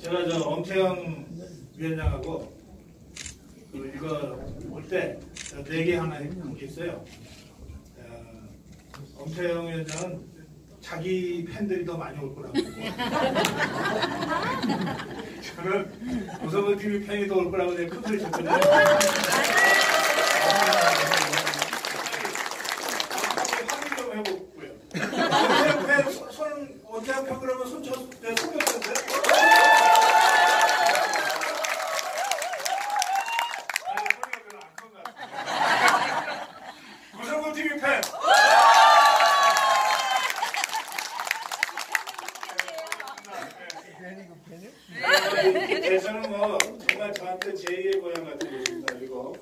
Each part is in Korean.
제가 저 엄태영 위원장하고 이거 올 때 내기 하나 한 게 있어요. 엄태영 위원장은 자기 팬들이 더 많이 올 거라고. 저는 고성근 TV 팬이 더 올 거라고 내가 큰 소리 쳤거든요. 확인 좀 해보고요. 엄태영 팬 손 엄태영 팬 그러면 손 쳤어요. 고성근 TV 팬. 대천은 뭐 정말 저한테 제2의 고향 같은 곳입니다. 그리고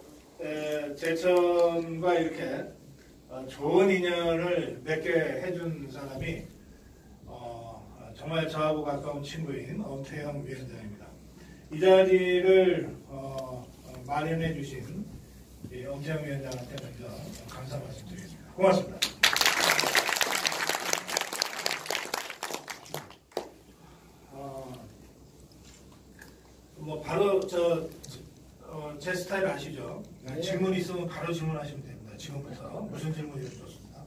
대천과 이렇게 좋은 인연을 맺게 해준 사람이 정말 저하고 가까운 친구인 엄태영 위원장입니다. 이 자리를 마련해 주신 엄태영 위원장한테 먼저 감사 말씀드리겠습니다. 고맙습니다. 뭐 바로 제 스타일 아시죠? 네. 질문 있으면 바로 질문하시면 됩니다. 지금부터 무슨 질문이든 좋습니다.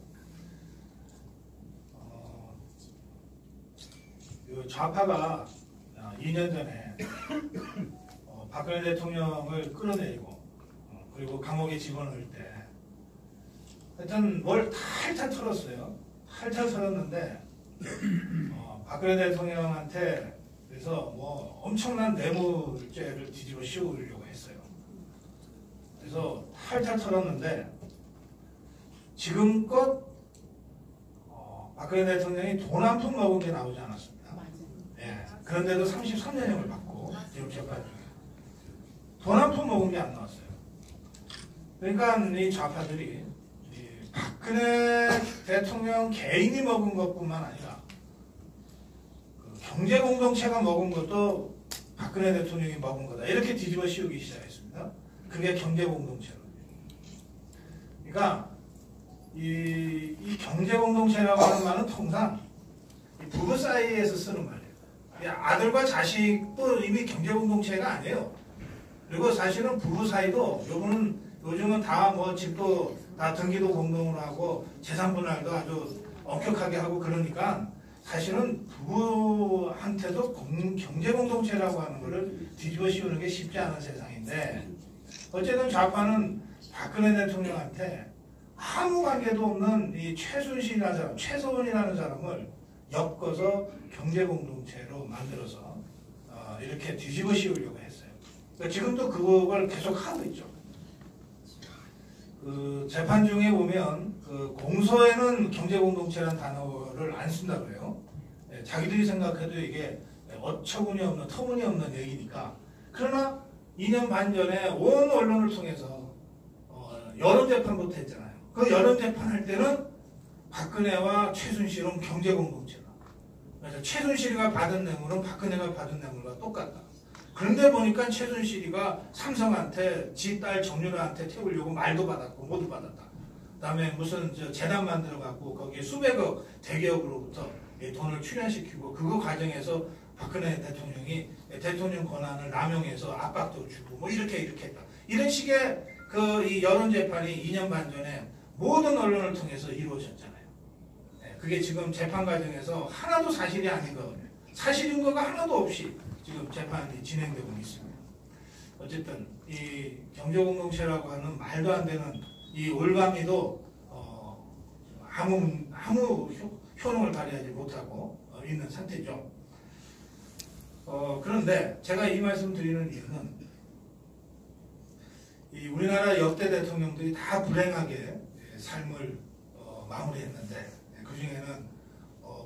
좌파가 2년 전에 박근혜 대통령을 끌어내리고 그리고 감옥에 집어넣을 때 하여튼 뭘 탈탈 털었어요. 탈탈 털었는데 박근혜 대통령한테 그래서 뭐 엄청난 뇌물죄를 뒤집어 씌우려고 했어요. 그래서 탈탈 털었는데 지금껏 박근혜 대통령이 돈 한 푼 먹은 게 나오지 않았습니다. 예, 그런데도 33년형을 받고 지금 재판 중에 돈 한 푼 먹은 게 안 나왔어요. 그러니까 이 좌파들이 박근혜 대통령 개인이 먹은 것뿐만 아니라 경제 공동체가 먹은 것도 박근혜 대통령이 먹은 거다. 이렇게 뒤집어 씌우기 시작했습니다. 그게 경제 공동체로. 그러니까 이 경제 공동체라고 하는 말은 통상 부부 사이에서 쓰는 말이에요. 아들과 자식도 이미 경제 공동체가 아니에요. 그리고 사실은 부부 사이도 요즘은 다 뭐 집도 다 등기도 공동으로 하고 재산 분할도 아주 엄격하게 하고 그러니까 사실은 부부한테도 경제 공동체라고 하는 것을 뒤집어 씌우는 게 쉽지 않은 세상인데 어쨌든 좌파는 박근혜 대통령한테 아무 관계도 없는 이 최순실이라는 사람, 최서원이라는 사람을 엮어서 경제 공동체로 만들어서 이렇게 뒤집어 씌우려고 했어요. 그러니까 지금도 그걸 계속 하고 있죠. 그 재판 중에 보면 그 공소에는 경제 공동체라는 단어를 안 쓴다 그래요. 자기들이 생각해도 이게 어처구니 없는 터무니없는 얘기니까. 그러나 2년 반 전에 온 언론을 통해서 여론 재판부터 했잖아요. 그 여론 재판할 때는 박근혜와 최순실은 경제 공동체다. 그래서 최순실이가 받은 뇌물은 박근혜가 받은 뇌물과 똑같다. 그런데 보니까 최순실이가 삼성한테 지 딸 정유라한테 태우려고 말도 받았고 모두 받았다. 그다음에 무슨 재단 만들어 갖고 거기에 수백억 대기업으로부터 돈을 출연시키고 그거 과정에서 박근혜 대통령이 대통령 권한을 남용해서 압박도 주고 뭐 이렇게 했다. 이런 식의 이 여론 재판이 2년 반 전에 모든 언론을 통해서 이루어졌잖아요. 그게 지금 재판 과정에서 하나도 사실이 아닌 거거든요. 사실인 거가 하나도 없이 지금 재판이 진행되고 있습니다. 어쨌든 이 경제공동체라고 하는 말도 안 되는 이 올가미도 아무 효능을 발휘하지 못하고 있는 상태죠. 그런데 제가 이 말씀 드리는 이유는 이 우리나라 역대 대통령들이 다 불행하게 삶을 마무리했는데 그 중에는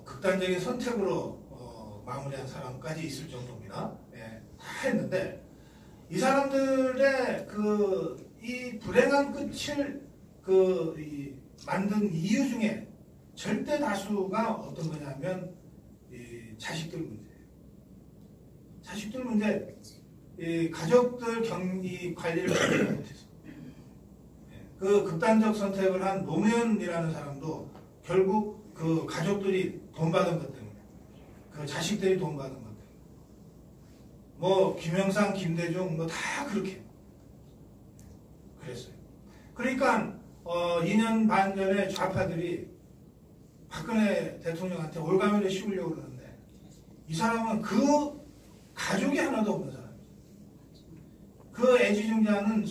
극단적인 선택으로 마무리한 사람까지 있을 정도입니다. 다 했는데 이 사람들의 이 불행한 끝을 만든 이유 중에 절대 다수가 어떤 거냐면 이 자식들 문제예요. 자식들 문제, 이 가족들 관리를 못해서 그 극단적 선택을 한 노무현이라는 사람도 결국 그 가족들이 돈 받은 것 때문에 그 자식들이 돈 받은 것 때문에 뭐 김영삼, 김대중 뭐 다 그렇게 그랬어요. 그러니까 2년 반 전에 좌파들이 박근혜 대통령한테 올가면을 씌우려고 그러는데 이 사람은 그 가족이 하나도 없는 사람이에요. 그 애지중지하는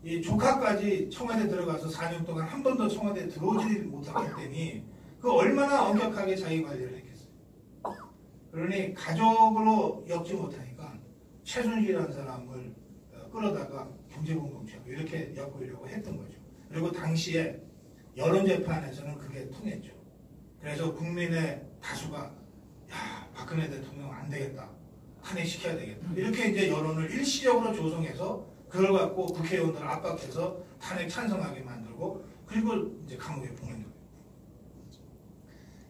이 조카까지 청와대 들어가서 4년 동안 한 번도 청와대에 들어오지 못했더니 그 얼마나 엄격하게 자기 관리를 했겠어요. 그러니 가족으로 엮지 못하니까 최순실이라는 사람을 끌어다가 경제공동체하고 이렇게 엮으려고 했던 거죠. 그리고 당시에 여론재판에서는 그게 통했죠. 그래서 국민의 다수가 야, 박근혜 대통령 안 되겠다. 탄핵시켜야 되겠다. 이렇게 이제 여론을 일시적으로 조성해서 그걸 갖고 국회의원들을 압박해서 탄핵 찬성하게 만들고 그리고 이제 감옥에 보낸 거예요.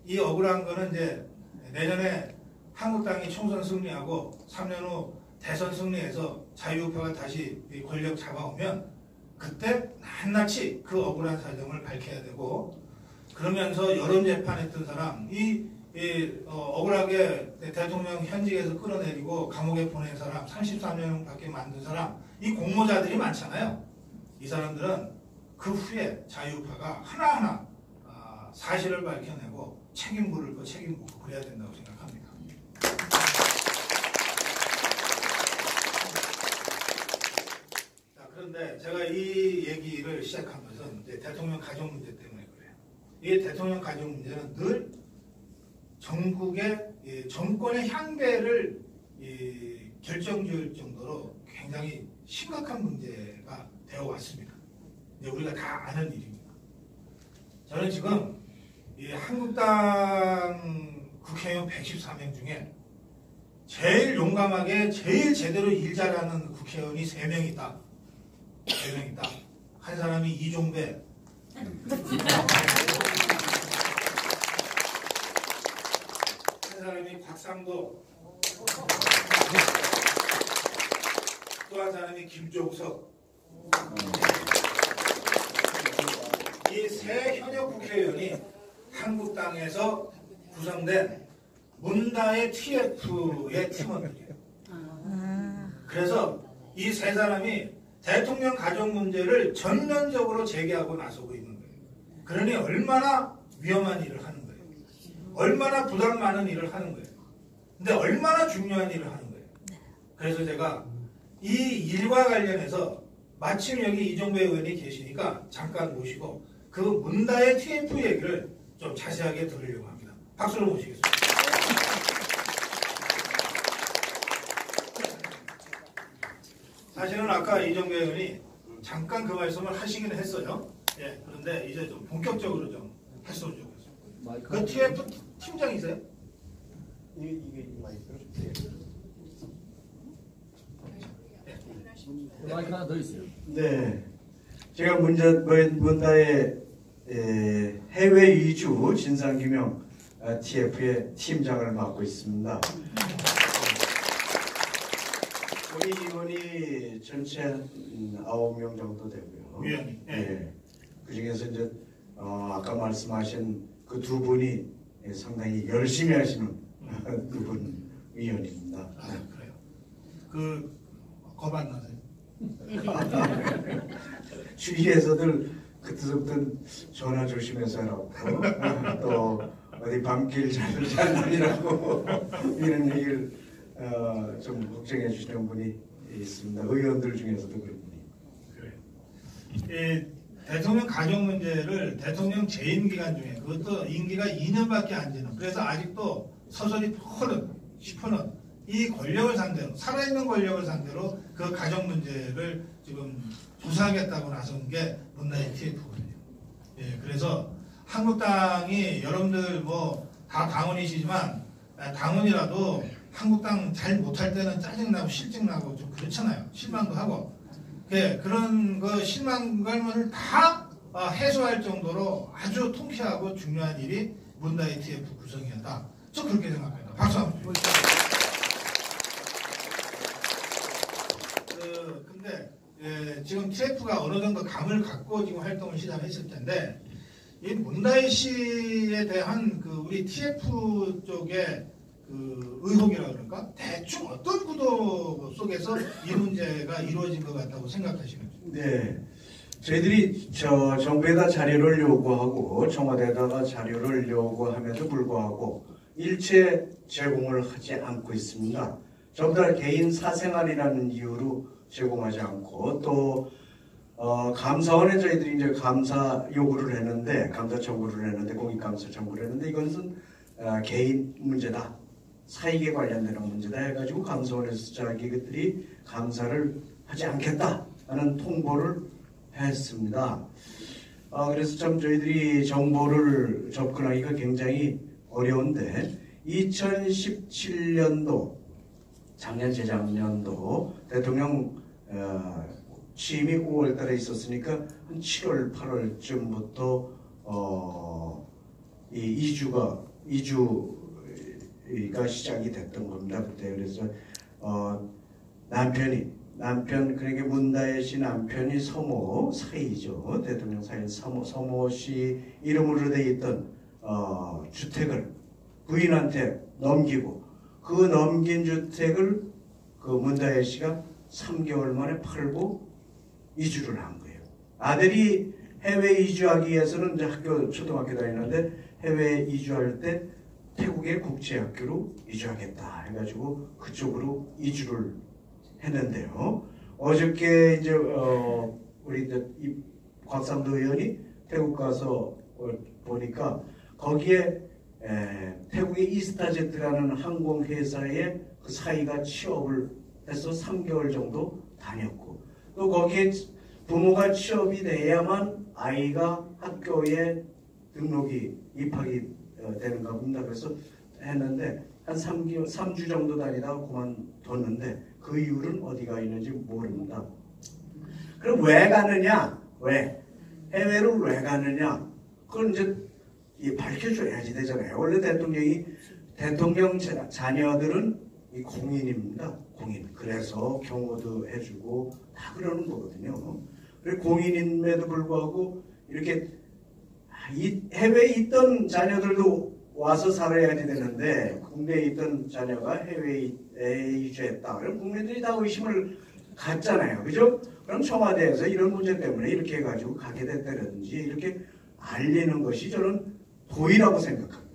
이 억울한 거는 이제 내년에 한국당이 총선 승리하고 3년 후 대선 승리해서 자유우파가 다시 권력 잡아오면 그때 낱낱이 그 억울한 사정을 밝혀야 되고 그러면서 여론재판했던 사람 억울하게 대통령 현직에서 끌어내리고 감옥에 보낸 사람 33년밖에 만든 사람 이 공모자들이 많잖아요. 이 사람들은 그 후에 자유우파가 하나하나 사실을 밝혀내고 책임 물을 거 책임 묻고 그래야 된다고 생각합니다. 자, 그런데 제가 이 얘기를 시작한 것은 이제 대통령 가족 문제 때문에 그래요. 이 대통령 가족 문제는 늘 전국의 정권의 향배를 결정지을 정도로 굉장히 심각한 문제가 되어 왔습니다. 이제 우리가 다 아는 일입니다. 저는 지금 이 한국당 국회의원 114명 중에 제일 용감하게 제일 제대로 일 잘하는 국회의원이 3명 있다. 3명 있다. 한 사람이 이종배 한 사람이 곽상도 또 한 사람이 김종석 이 세 현역 국회의원이 한국당에서 구성된 문다의 TF의 팀원들이에요. 그래서 이 세 사람이 대통령 가족 문제를 전면적으로 제기하고 나서고 있는 거예요. 그러니 얼마나 위험한 일을 하는 거예요. 얼마나 부담 많은 일을 하는 거예요. 근데 얼마나 중요한 일을 하는 거예요. 그래서 제가 이 일과 관련해서 마침 여기 이종배 의원이 계시니까 잠깐 모시고 그 문다의 TF 얘기를 좀 자세하게 들으려고 합니다. 박수로 모시겠습니다. 사실은 아까 이종배 의원이 잠깐 그 말씀을 하시긴 했어요. 예, 그런데 이제 좀 본격적으로 좀 했으면 좋겠습니다. 그 TF 팀장이세요? 이게 마이크로? 마이크 하나 더 있어요. 네, 제가 문다의 해외 이주 진상규명 TF의 팀장을 맡고 있습니다. 우리 임원이 전체 9명 정도 되고요. 위원님. 네. 그 중에서 이제 아까 말씀하신 그 두 분이 상당히 열심히 하시는 두 분 위원입니다. 아, 그래요. 겁 안 나세요? 주위에서들 그때부터 전화 조심해서 하라고 또 어디 밤길 잘 다니라고 이런 얘기를 좀 걱정해 주시는 분이 있습니다. 의원들 중에서도 그런 분이. 그래요. 대통령 가족 문제를 대통령 재임 기간 중에 그것도 임기가 2년밖에 안 되는 그래서 아직도 서서히 퍼는 싶어는 이 권력을 상대로 살아있는 권력을 상대로 그 가족 문제를 지금 조사하겠다고 나선 게 문다의 TF거든요. 예, 그래서 한국당이 여러분들 뭐 다 당원이시지만 당원이라도 한국당 잘 못할 때는 짜증나고 실증나고 좀 그렇잖아요. 실망도 하고. 예, 그런 그 실망감을 다 해소할 정도로 아주 통쾌하고 중요한 일이 문다의 TF 구성이었다. 저 그렇게 생각합니다. 박수 한번 주세요. 근데 지금 TF가 어느 정도 감을 갖고 지금 활동을 시작했을 텐데 이 문다희 씨에 대한 그 우리 TF 쪽에 그 의혹이라 그럴까? 대충 어떤 구도 속에서 이 문제가 이루어진 것 같다고 생각하시는지? 네. 저희들이 정부에다 자료를 요구하고 청와대에다가 자료를 요구함에도 불구하고 일체 제공을 하지 않고 있습니다. 전부 다 개인 사생활이라는 이유로 제공하지 않고 또 감사원에 저희들이 이제 감사 요구를 했는데 감사 청구를 했는데 공익감사 청구를 했는데 이것은 개인 문제다. 사익에 관련되는 문제다 해가지고 감사원에서 자기들이 감사를 하지 않겠다 하는 통보를 했습니다. 그래서 참 저희들이 정보를 접근하기가 굉장히 어려운데 2017년도 작년 재작년도 대통령 취임이 5월 달에 있었으니까 한 7월 8월쯤부터 이 이주가 시작이 됐던 겁니다. 그때 그래서 남편 그러니까 문다혜 씨 남편이 서모 사이죠. 대통령 사이 서모 씨 이름으로 돼 있던 주택을 부인한테 넘기고 그 넘긴 주택을 그 문다혜 씨가 3개월 만에 팔고 이주를 한 거예요. 아들이 해외 이주하기 위해서는 이제 초등학교 다니는데 해외 이주할 때 태국의 국제학교로 이주하겠다 해가지고 그쪽으로 이주를 했는데요. 어저께 이제 우리 이제 곽상도 의원이 태국 가서 보니까 거기에 태국의 이스타제트라는 항공회사에 그 사이가 취업을 해서 3개월 정도 다녔고 또 거기에 부모가 취업이 돼야만 아이가 학교에 등록이 입학이 되는가 봅니다. 그래서 했는데 한 3주 정도 다니다가 그만뒀는데 그 이유는 어디가 있는지 모릅니다. 그럼 왜 가느냐? 왜? 해외를 왜 가느냐? 그건 이제 밝혀줘야지 되잖아요. 원래 대통령 자녀들은 이 공인입니다. 공인. 그래서 경호도 해주고 다 그러는 거거든요. 그리고 공인임에도 불구하고 이렇게 해외에 있던 자녀들도 와서 살아야지 되는데 국내에 있던 자녀가 해외에 이주했다. 그럼 국민들이 다 의심을 갖잖아요. 그죠? 그럼 청와대에서 이런 문제 때문에 이렇게 해가지고 가게 됐다든지 이렇게 알리는 것이 저는 도의라고 생각합니다.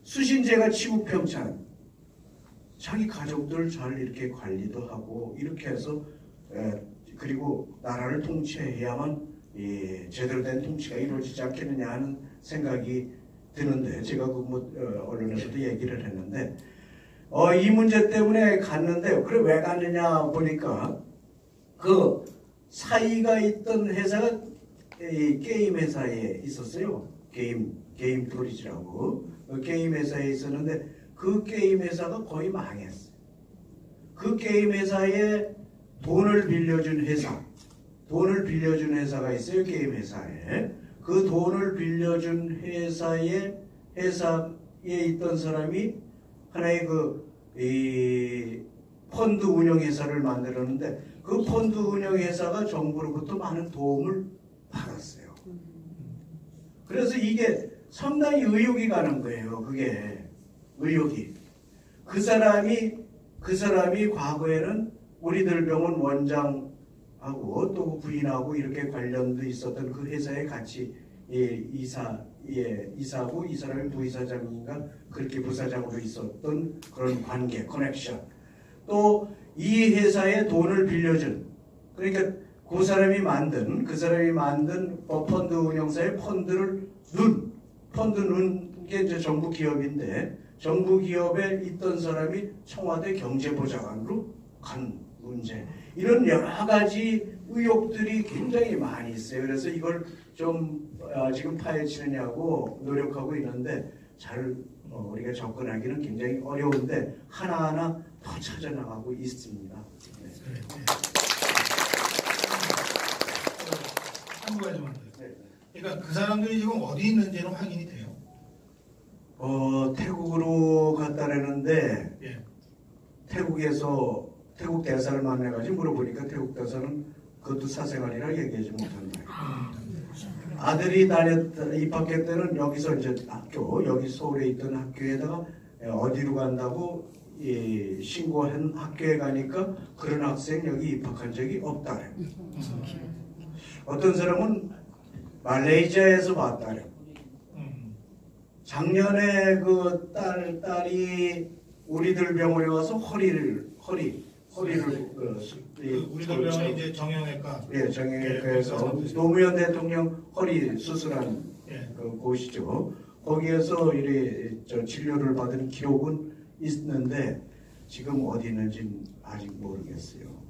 수신제가 치국평찬 자기 가족들 잘 이렇게 관리도 하고 이렇게 해서 그리고 나라를 통치해야만 제대로 된 통치가 이루어지지 않겠느냐 하는 생각이 드는데 제가 언론에서도 얘기를 했는데 이 문제 때문에 갔는데 그래 왜 갔느냐 보니까 그 사이가 있던 회사가 이 게임 회사에 있었어요. 게임 프로리지라고 게임 회사에 있었는데 그 게임 회사가 거의 망했어요. 그 게임 회사에 돈을 빌려준 회사가 있어요. 게임 회사에. 그 돈을 빌려준 회사에 있던 사람이 하나의 이 펀드 운영 회사를 만들었는데 그 펀드 운영 회사가 정부로부터 많은 도움을 받았어요. 그래서 이게 상당히 의혹이 가는 거예요. 그게 의혹이. 그 사람이 과거에는 우리들 병원 원장하고 또 부인하고 이렇게 관련도 있었던 그 회사에 같이 이사하고 이 사람이 부이사장인가 그렇게 부사장으로 있었던 그런 관계, 커넥션. 또 이 회사에 돈을 빌려준 그러니까 그 사람이 만든 펀드 운영사의 펀드 넣은 게 이제 정부 기업인데 정부 기업에 있던 사람이 청와대 경제보좌관으로 간 문제. 이런 여러 가지 의혹들이 굉장히 많이 있어요. 그래서 이걸 좀 지금 파헤치느냐고 노력하고 있는데 잘 우리가 접근하기는 굉장히 어려운데 하나하나 더 찾아나가고 있습니다. 네. 한 가지만 더. 그러니까 그 사람들이 지금 어디 있는지는 확인이 돼요? 태국으로 갔다라는데 예. 태국 대사를 만나가지고 물어보니까 태국 대사는 그것도 사생활이라 얘기하지 못한다. 아들이 입학할 때는 여기서 이제 여기 서울에 있던 학교에다가 어디로 간다고 신고한 학교에 가니까 그런 학생 여기 입학한 적이 없다래. 어떤 사람은 말레이시아에서 봤다래. 작년에 그 딸이 우리들 병원에 와서 허리를 우리들 병원이 이제 정형외과. 예, 정형외과에서 노무현 대통령 허리 수술한 예. 그 곳이죠. 거기에서 진료를 받은 기록은 있는데 지금 어디 있는지 아직 모르겠어요.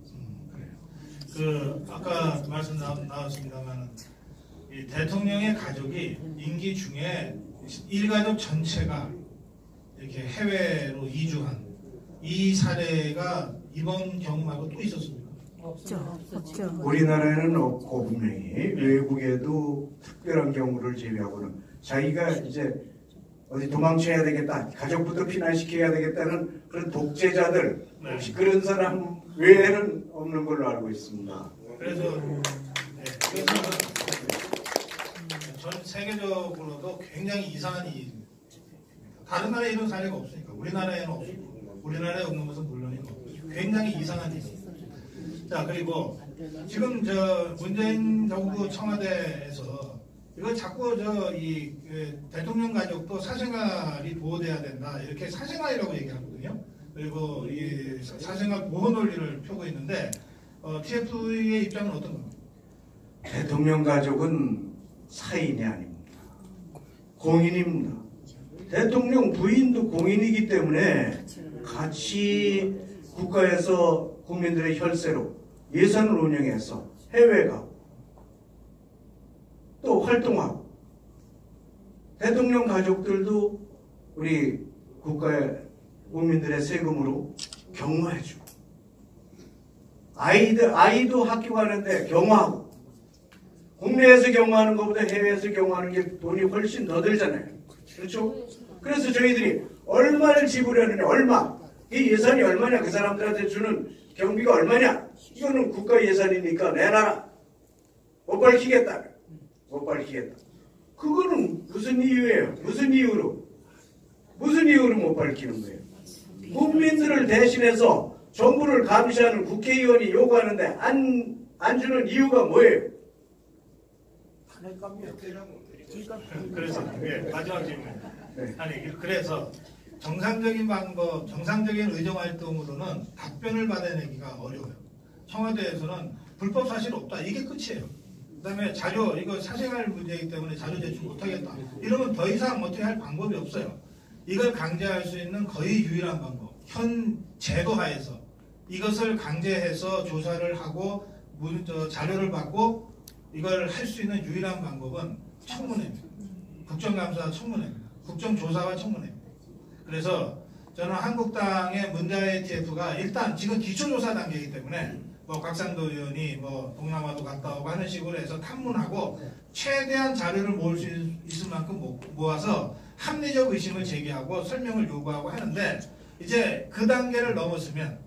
그래요. 아까 말씀 나왔습니다만 이 대통령의 가족이 임기 중에 일가족 전체가 이렇게 해외로 이주한 이 사례가 이번 경우 말고 또 있었습니까? 없죠. 우리나라에는 없고 분명히 외국에도 특별한 경우를 제외하고는 자기가 이제 어디 도망쳐야 되겠다, 가족부터 피난시켜야 되겠다는 그런 독재자들, 네. 혹시 그런 사람 외에는 없는 걸로 알고 있습니다. 그래서 전 세계적으로도 굉장히 이상한 일입니다. 다른 나라에 이런 사례가 없으니까 우리나라에는 없고 우리나라에 없는 것은 물론이고 굉장히 이상한 일입니다. 자, 그리고 지금 문재인 정부 청와대에서 이거 자꾸 대통령 가족도 사생활이 보호돼야 된다 이렇게 사생활이라고 얘기하거든요. 그리고 이 사생활 보호 논리를 펴고 있는데 TF의 입장은 어떤 겁니까? 대통령 가족은 사인이 아닙니다. 공인입니다. 대통령 부인도 공인이기 때문에 같이 국가에서 국민들의 혈세로 예산을 운영해서 해외 가고 또 활동하고 대통령 가족들도 우리 국가의 국민들의 세금으로 경호해주고 아이도 학교 가는데 경호하고 국내에서 경호하는 것보다 해외에서 경호하는 게 돈이 훨씬 더 들잖아요. 그렇죠? 그래서 저희들이 얼마를 지불하느냐, 얼마 이 예산이 얼마냐, 그 사람들한테 주는 경비가 얼마냐, 이거는 국가 예산이니까 내놔라. 못 밝히겠다. 못 밝히겠다. 그거는 무슨 이유예요? 무슨 이유로 못 밝히는 거예요? 국민들을 대신해서 정부를 감시하는 국회의원이 요구하는데 안 주는 이유가 뭐예요? 그래서 마지막 질문. 네. 아니 그래서 정상적인 방법, 정상적인 의정 활동으로는 답변을 받아내기가 어려워요. 청와대에서는 불법 사실 없다. 이게 끝이에요. 그다음에 자료 이거 사생활 문제이기 때문에 자료 제출 못하겠다. 이러면 더 이상 어떻게 할 방법이 없어요. 이걸 강제할 수 있는 거의 유일한 방법. 현 제도 하에서 이것을 강제해서 조사를 하고 자료를 받고 이걸 할 수 있는 유일한 방법은 청문회입니다. 국정감사 청문회입니다. 국정조사와 청문회입니다. 그래서 저는 한국당의 문자의 TF가 일단 지금 기초조사 단계이기 때문에 뭐 곽상도 의원이 뭐 동남아도 갔다 오고 하는 식으로 해서 탐문하고 최대한 자료를 모을 수 있을 만큼 모아서 합리적 의심을 제기하고 설명을 요구하고 하는데 이제 그 단계를 넘었으면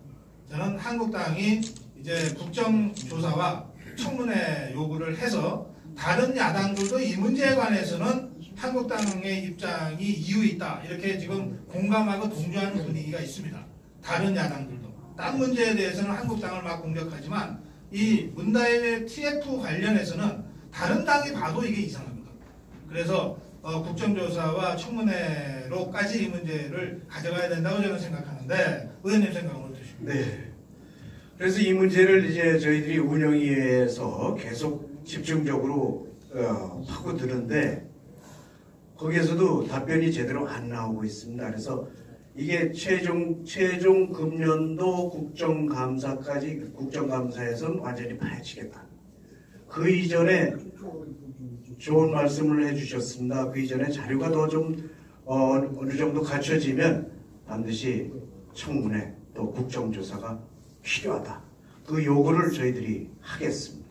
저는 한국당이 이제 국정조사와 청문회 요구를 해서 다른 야당들도 이 문제에 관해서는 한국당의 입장이 이유 있다 이렇게 지금 공감하고 동조하는 분위기가 있습니다. 다른 야당들도 딴 문제에 대해서는 한국당을 막 공격하지만 이 문다의 TF 관련해서는 다른 당이 봐도 이게 이상합니다. 그래서 국정조사와 청문회로까지 이 문제를 가져가야 된다고 저는 생각하는데 의원님 생각은 어떠십니까? 네. 그래서 이 문제를 이제 저희들이 운영위에서 계속 집중적으로 파고드는데 거기에서도 답변이 제대로 안 나오고 있습니다. 그래서 이게 최종 금년도 국정감사에서는 완전히 파헤치겠다. 그 이전에 좋은 말씀을 해주셨습니다. 그 이전에 자료가 더 좀 어느 정도 갖춰지면 반드시 청문회 또 국정조사가 필요하다. 그 요구를 저희들이 하겠습니다.